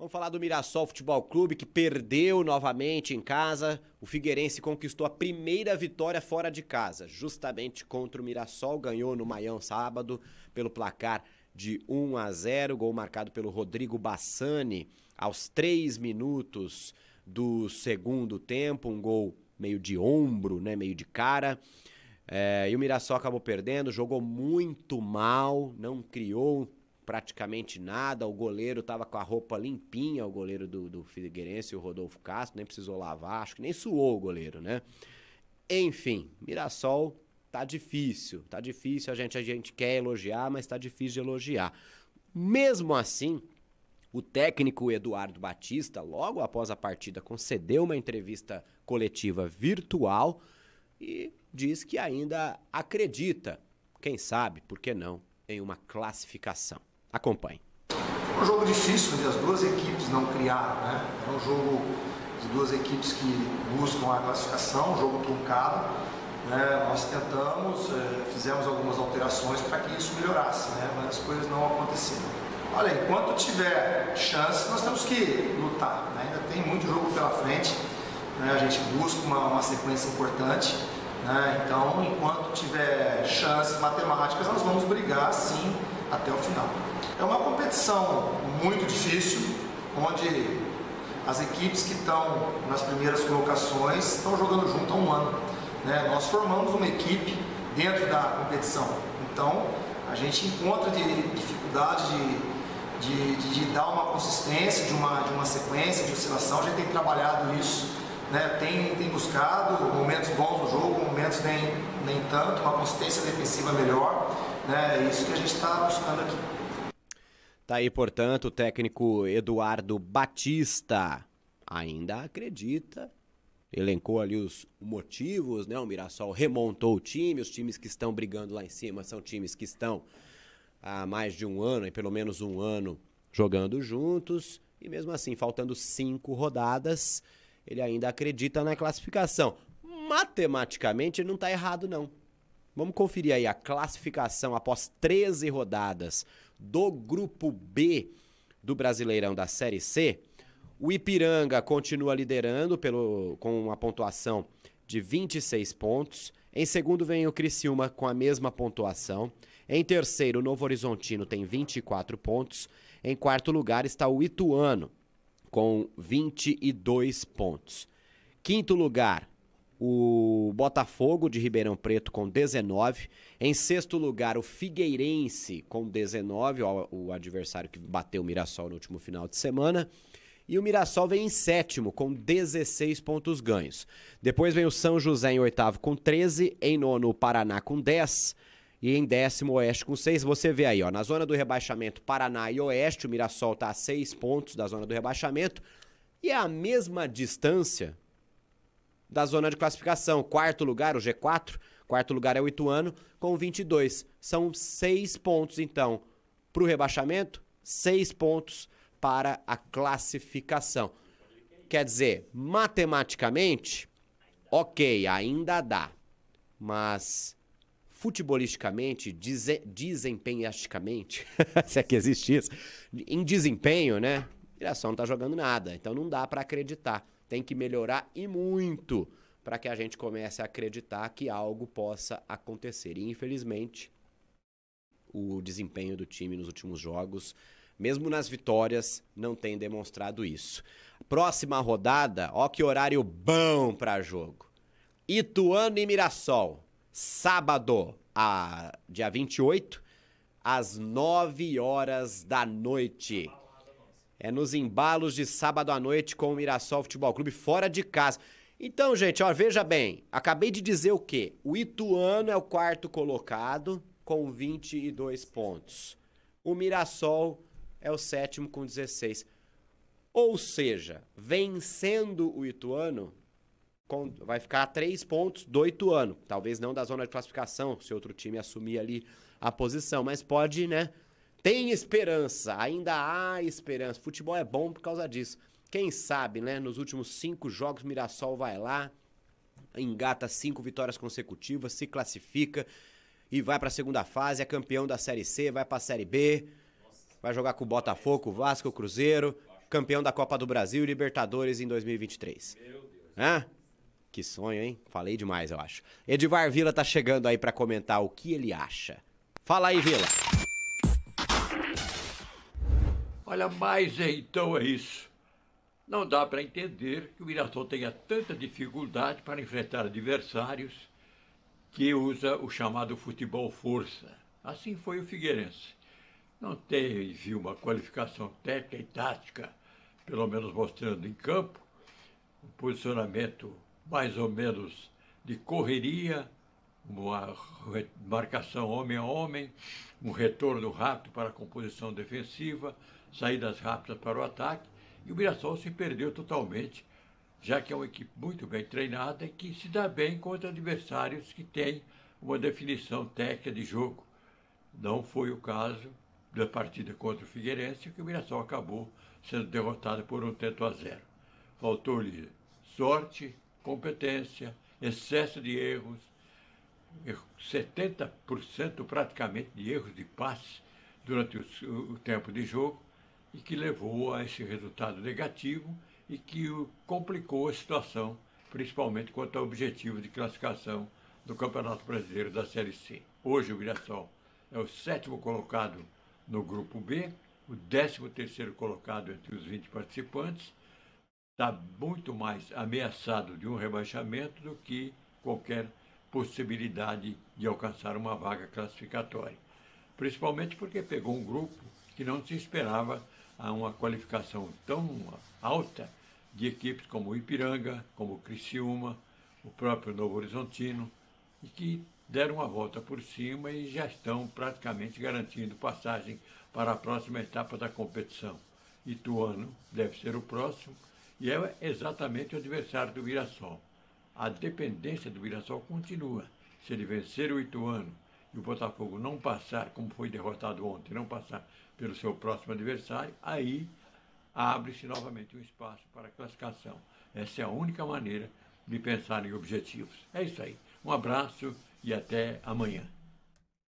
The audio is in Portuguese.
Vamos falar do Mirassol Futebol Clube, que perdeu novamente em casa. O Figueirense conquistou a primeira vitória fora de casa, justamente contra o Mirassol. Ganhou no Maião sábado pelo placar de 1-0, gol marcado pelo Rodrigo Bassani aos 3 minutos do segundo tempo, um gol meio de ombro, né, meio de cara. E o Mirassol acabou perdendo, jogou muito mal, não criou praticamente nada. O goleiro estava com a roupa limpinha, o goleiro do Figueirense, o Rodolfo Castro, nem precisou lavar, acho que nem suou o goleiro, né? Enfim, Mirassol tá difícil, a gente quer elogiar, mas tá difícil de elogiar. Mesmo assim, o técnico Eduardo Batista, logo após a partida, concedeu uma entrevista coletiva virtual e diz que ainda acredita, quem sabe, por que não, em uma classificação. Acompanhe. Foi um jogo difícil, onde as duas equipes não criaram, né? É um jogo de duas equipes que buscam a classificação, um jogo truncado, né? Nós tentamos, fizemos algumas alterações para que isso melhorasse, né? Mas as coisas não aconteceram. Olha, enquanto tiver chance, nós temos que lutar, né? Ainda tem muito jogo pela frente, né? A gente busca uma sequência importante, né? Então, enquanto tiver chances matemáticas, nós vamos brigar sim até o final. É uma competição muito difícil, onde as equipes que estão nas primeiras colocações estão jogando junto há um ano, né? Nós formamos uma equipe dentro da competição, então a gente encontra dificuldade de dar uma consistência, de uma sequência de oscilação. A gente tem trabalhado isso, né? Tem buscado momentos bons no jogo, momentos nem tanto, uma consistência defensiva melhor, né? É isso que a gente está buscando aqui. Tá aí, portanto, o técnico Eduardo Batista ainda acredita, elencou ali os motivos, né? O Mirassol remontou o time, os times que estão brigando lá em cima são times que estão há mais de um ano, e pelo menos um ano, jogando juntos, e mesmo assim, faltando 5 rodadas, ele ainda acredita na classificação. Matematicamente, ele não está errado, não. Vamos conferir aí a classificação após 13 rodadas do Grupo B do Brasileirão da Série C. O Ipiranga continua liderando com uma pontuação de 26 pontos. Em segundo vem o Criciúma com a mesma pontuação. Em terceiro, o Novo Horizontino tem 24 pontos. Em quarto lugar está o Ituano com 22 pontos. Quinto lugar, o Botafogo de Ribeirão Preto com 19. Em sexto lugar, o Figueirense com 19, o adversário que bateu o Mirassol no último final de semana. E o Mirassol vem em sétimo com 16 pontos ganhos. Depois vem o São José em oitavo com 13, em nono o Paraná com 10 e em décimo o Oeste com 6. Você vê aí, ó, na zona do rebaixamento, Paraná e Oeste, o Mirassol está a 6 pontos da zona do rebaixamento e é a mesma distância da zona de classificação. Quarto lugar, o G4, quarto lugar é o Ituano, com 22. São 6 pontos, então, para o rebaixamento, 6 pontos para a classificação. Quer dizer, matematicamente, ok, ainda dá. Mas, futebolisticamente, desempenhasticamente, se é que existe isso, em desempenho, né? O Mirassol não tá jogando nada, então não dá para acreditar. Tem que melhorar e muito para que a gente comece a acreditar que algo possa acontecer. E, infelizmente, o desempenho do time nos últimos jogos, mesmo nas vitórias, não tem demonstrado isso. Próxima rodada, ó que horário bom para jogo. Ituano e Mirassol, sábado, dia 28, às 9 horas da noite. É nos embalos de sábado à noite com o Mirassol Futebol Clube fora de casa. Então, gente, ó, veja bem, acabei de dizer o quê? O Ituano é o quarto colocado com 22 pontos. O Mirassol é o sétimo com 16. Ou seja, vencendo o Ituano, vai ficar a 3 pontos do Ituano. Talvez não da zona de classificação, se outro time assumir ali a posição, mas pode, né? Tem esperança, ainda há esperança. Futebol é bom por causa disso. Quem sabe, né? Nos últimos 5 jogos, Mirassol vai lá, engata 5 vitórias consecutivas, se classifica e vai para a segunda fase, é campeão da Série C, vai para a Série B, vai jogar com o Botafogo, o Vasco, o Cruzeiro. campeão da Copa do Brasil e Libertadores em 2023. Meu Deus. Hã? Que sonho, hein? Falei demais, eu acho. Edivar Vila tá chegando aí pra comentar o que ele acha. Fala aí, Vila. Olha, mas então é isso. Não dá para entender que o Mirassol tenha tanta dificuldade para enfrentar adversários que usa o chamado futebol força. Assim foi o Figueirense. Não teve uma qualificação técnica e tática, pelo menos mostrando em campo, um posicionamento mais ou menos de correria, uma marcação homem a homem, um retorno rápido para a composição defensiva, saídas rápidas para o ataque, e o Mirassol se perdeu totalmente, já que é uma equipe muito bem treinada e que se dá bem contra adversários que têm uma definição técnica de jogo. Não foi o caso da partida contra o Figueirense, que o Mirassol acabou sendo derrotado por 1-0. Faltou-lhe sorte, competência, excesso de erros, 70% praticamente de erros de passe durante o tempo de jogo, e que levou a esse resultado negativo e que complicou a situação, principalmente quanto ao objetivo de classificação do Campeonato Brasileiro da Série C. Hoje o Mirassol é o 7º colocado no Grupo B, o 13º colocado entre os 20 participantes, está muito mais ameaçado de um rebaixamento do que qualquer possibilidade de alcançar uma vaga classificatória. Principalmente porque pegou um grupo que não se esperava a uma qualificação tão alta de equipes como o Ipiranga, como o Criciúma, o próprio Novo Horizontino, e que deram uma volta por cima e já estão praticamente garantindo passagem para a próxima etapa da competição. Ituano deve ser o próximo e é exatamente o adversário do Mirassol. A dependência do Mirassol continua. Se ele vencer o Ituano e o Botafogo não passar, como foi derrotado ontem, não passar pelo seu próximo adversário, aí abre-se novamente um espaço para a classificação. Essa é a única maneira de pensar em objetivos. É isso aí. Um abraço e até amanhã.